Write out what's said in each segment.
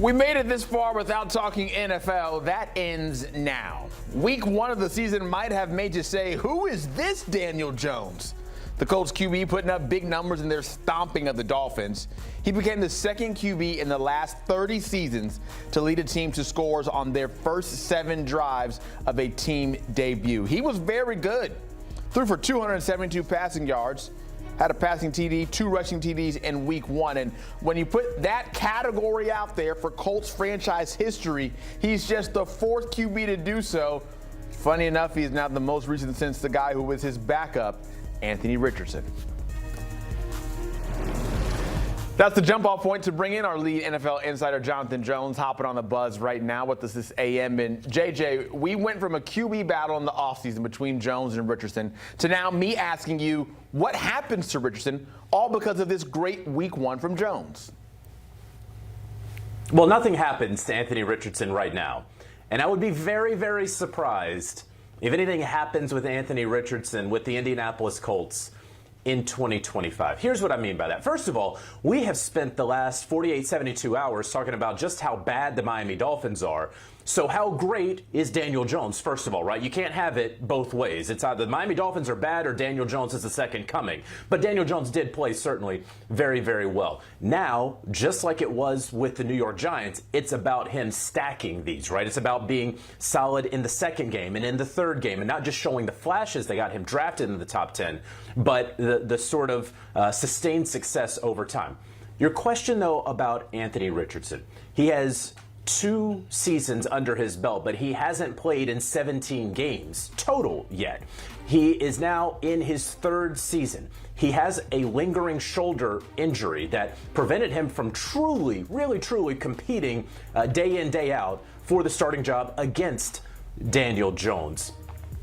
We made it this far without talking NFL. That ends now. Week 1 of the season might have made you say, who is this Daniel Jones? The Colts QB putting up big numbers in their stomping of the Dolphins. He became the second QB in the last 30 seasons to lead a team to scores on their first 7 drives of a team debut. He was very good. Threw for 272 passing yards. Had a passing TD, 2 rushing TDs in week 1. And when you put that category out there for Colts franchise history, he's just the 4th QB to do so. Funny enough, he's now the most recent since the guy who was his backup, Anthony Richardson. That's the jump-off point to bring in our lead NFL insider, Jonathan Jones, hopping on the buzz right now with us this AM. And JJ, we went from a QB battle in the offseason between Jones and Richardson to now me asking you, what happens to Richardson, all because of this great week 1 from Jones? Well, nothing happens to Anthony Richardson right now. And I would be very, very surprised if anything happens with Anthony Richardson with the Indianapolis Colts in 2025. Here's what I mean by that. First of all, we have spent the last 48, 72 hours talking about just how bad the Miami Dolphins are. So how great is Daniel Jones, first of all, right? You can't have it both ways. It's either the Miami Dolphins are bad or Daniel Jones is the second coming. But Daniel Jones did play certainly very, very well. Now, just like it was with the New York Giants, it's about him stacking these, right? It's about being solid in the second game and in the third game and not just showing the flashes that got him drafted in the top 10, but the sort of sustained success over time. Your question, though, about Anthony Richardson. He has 2 seasons under his belt, but he hasn't played in 17 games total yet. He is now in his 3rd season. He has a lingering shoulder injury that prevented him from truly, really, truly competing day in, day out for the starting job against Daniel Jones.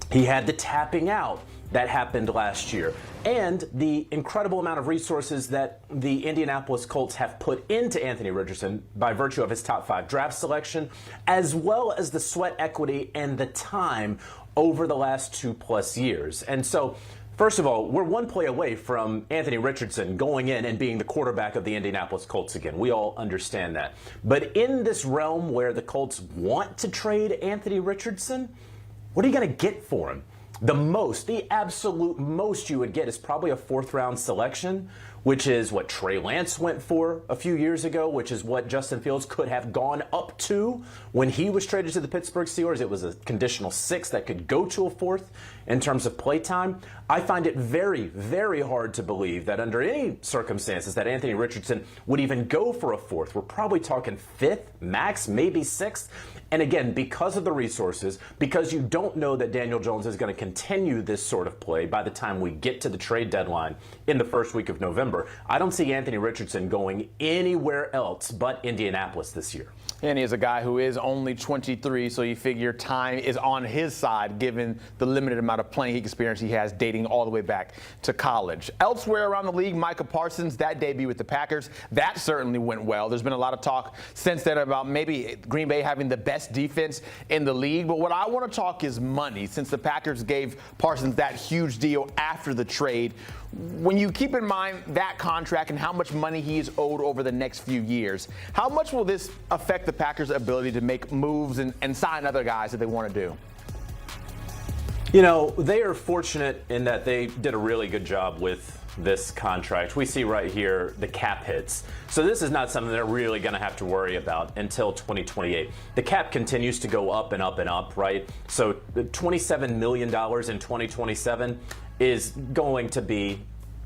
He had the tapping out that happened last year, and the incredible amount of resources that the Indianapolis Colts have put into Anthony Richardson by virtue of his top 5 draft selection, as well as the sweat equity and the time over the last 2+ years. And so, first of all, we're 1 play away from Anthony Richardson going in and being the quarterback of the Indianapolis Colts again. We all understand that. But in this realm where the Colts want to trade Anthony Richardson, what are you going to get for him? The absolute most you would get is probably a 4th-round selection, which is what Trey Lance went for a few years ago, which is what Justin Fields could have gone up to when he was traded to the Pittsburgh Steelers. It was a conditional 6 that could go to a 4th in terms of play time. I find it very, very hard to believe that under any circumstances that Anthony Richardson would even go for a 4th. We're probably talking 5th, max, maybe 6th. And again, because of the resources, because you don't know that Daniel Jones is going to continue this sort of play by the time we get to the trade deadline in the first week of November, I don't see Anthony Richardson going anywhere else but Indianapolis this year. And he is a guy who is only 23, so you figure time is on his side given the limited amount of playing experience he has dating all the way back to college. Elsewhere around the league, Micah Parsons, that debut with the Packers, that certainly went well. There's been a lot of talk since then about maybe Green Bay having the best defense in the league. But what I want to talk is money, since the Packers gave Parsons that huge deal after the trade. When you keep in mind that contract and how much money he is owed over the next few years, how much will this affect the Packers' ability to make moves and sign other guys that they want to do? You know, they are fortunate in that they did a really good job with this contract. We see right here the cap hits. So this is not something they're really going to have to worry about until 2028. The cap continues to go up and up and up, right? So $27 million in 2027 is going to be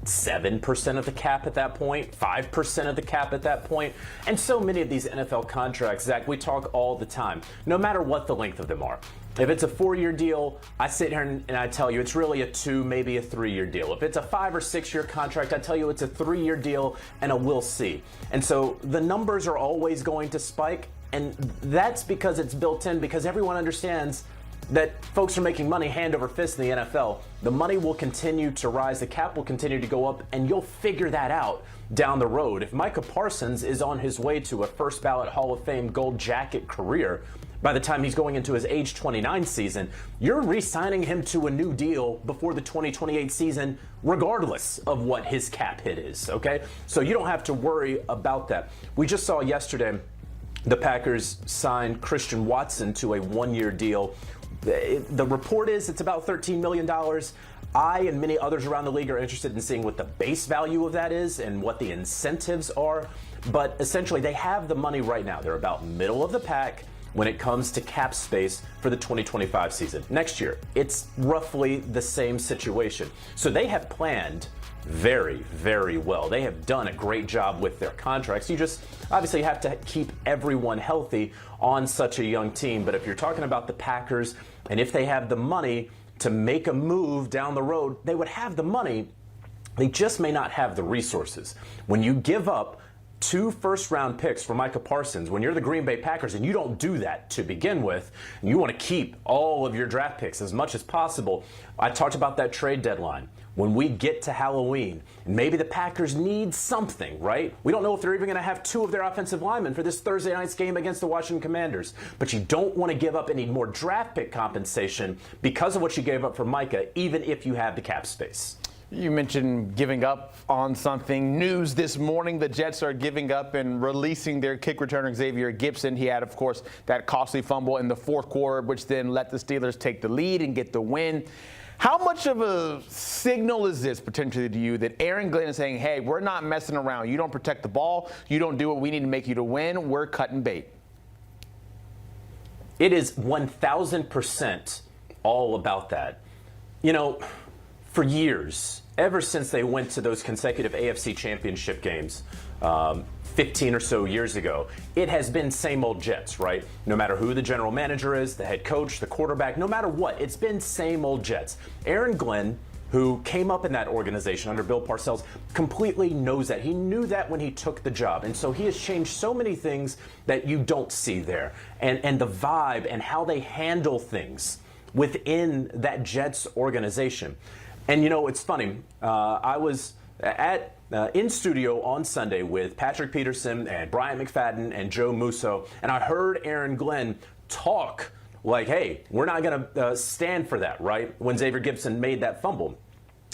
7% of the cap at that point, 5% of the cap at that point. And so many of these NFL contracts, Zach, we talk all the time, no matter what the length of them are. If it's a 4-year deal, I sit here and I tell you it's really a 2, maybe a 3-year deal. If it's a 5 or 6 year contract, I tell you it's a 3-year deal and a we'll see. And so the numbers are always going to spike, and that's because it's built in, because everyone understands that folks are making money hand over fist in the NFL. The money will continue to rise, the cap will continue to go up, and you'll figure that out down the road. If Micah Parsons is on his way to a first ballot Hall of Fame gold jacket career, by the time he's going into his age 29 season, you're re-signing him to a new deal before the 2028 season, regardless of what his cap hit is, okay? So you don't have to worry about that. We just saw yesterday the Packers signed Christian Watson to a one-year deal. The report is it's about $13 million. I and many others around the league are interested in seeing what the base value of that is and what the incentives are. But essentially, they have the money right now. They're about middle of the pack when it comes to cap space for the 2025 season. Next year, it's roughly the same situation. So they have planned very, very well. They have done a great job with their contracts. You just obviously have to keep everyone healthy on such a young team. But if you're talking about the Packers, and if they have the money to make a move down the road, they would have the money. They just may not have the resources. When you give up 2 first-round picks for Micah Parsons, when you're the Green Bay Packers and you don't do that to begin with, and you want to keep all of your draft picks as much as possible. I talked about that trade deadline. When we get to Halloween, and maybe the Packers need something, right? We don't know if they're even going to have 2 of their offensive linemen for this Thursday night's game against the Washington Commanders. But you don't want to give up any more draft pick compensation because of what you gave up for Micah, even if you have the cap space. You mentioned giving up on something. News this morning, the Jets are giving up and releasing their kick returner Xavier Gipson. He had, of course, that costly fumble in the fourth quarter, which then let the Steelers take the lead and get the win. How much of a signal is this potentially to you that Aaron Glenn is saying, hey, we're not messing around. You don't protect the ball. You don't do what we need to make you to win. We're cutting bait. It is 1,000% all about that. You know, for years, ever since they went to those consecutive AFC championship games 15 or so years ago, it has been same old Jets, right? No matter who the general manager is, the head coach, the quarterback, no matter what, it's been same old Jets. Aaron Glenn, who came up in that organization under Bill Parcells, completely knows that. He knew that when he took the job. And so he has changed so many things that you don't see there. And the vibe and how they handle things within that Jets organization. And, you know, it's funny. I was in studio on Sunday with Patrick Peterson and Bryant McFadden and Joe Musso, and I heard Aaron Glenn talk like, hey, we're not going to stand for that, right, when Xavier Gipson made that fumble.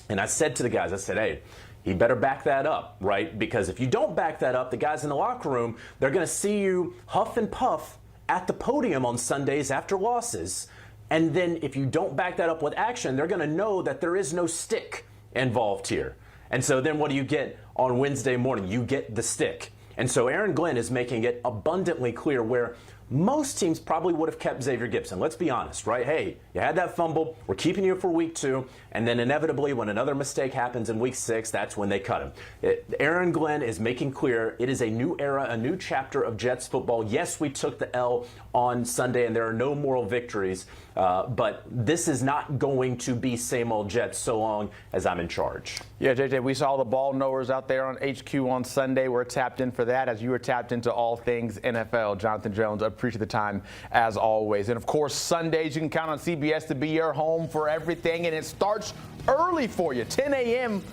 And I said to the guys, I said, hey, he better back that up, right, because if you don't back that up, the guys in the locker room, they're going to see you huff and puff at the podium on Sundays after losses. And then if you don't back that up with action, they're going to know that there is no stick involved here. And so then what do you get on Wednesday morning? You get the stick. And so Aaron Glenn is making it abundantly clear where most teams probably would have kept Xavier Gipson. Let's be honest, right? Hey, you had that fumble. We're keeping you for week 2. And then inevitably, when another mistake happens in week 6, that's when they cut him. Aaron Glenn is making clear it is a new era, a new chapter of Jets football. Yes, we took the L on Sunday, and there are no moral victories. But this is not going to be same old Jets so long as I'm in charge. Yeah, JJ, we saw the ball knowers out there on HQ on Sunday. We're tapped in for that as you were tapped into all things NFL. Jonathan Jones, appreciate the time as always. And, of course, Sundays you can count on CBS to be your home for everything. And it starts early for you, 10 a.m.,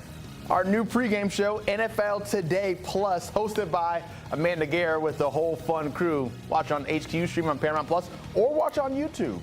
our new pregame show, NFL Today Plus, hosted by Amanda Guerra with the whole fun crew. Watch on HQ, stream on Paramount Plus, or watch on YouTube.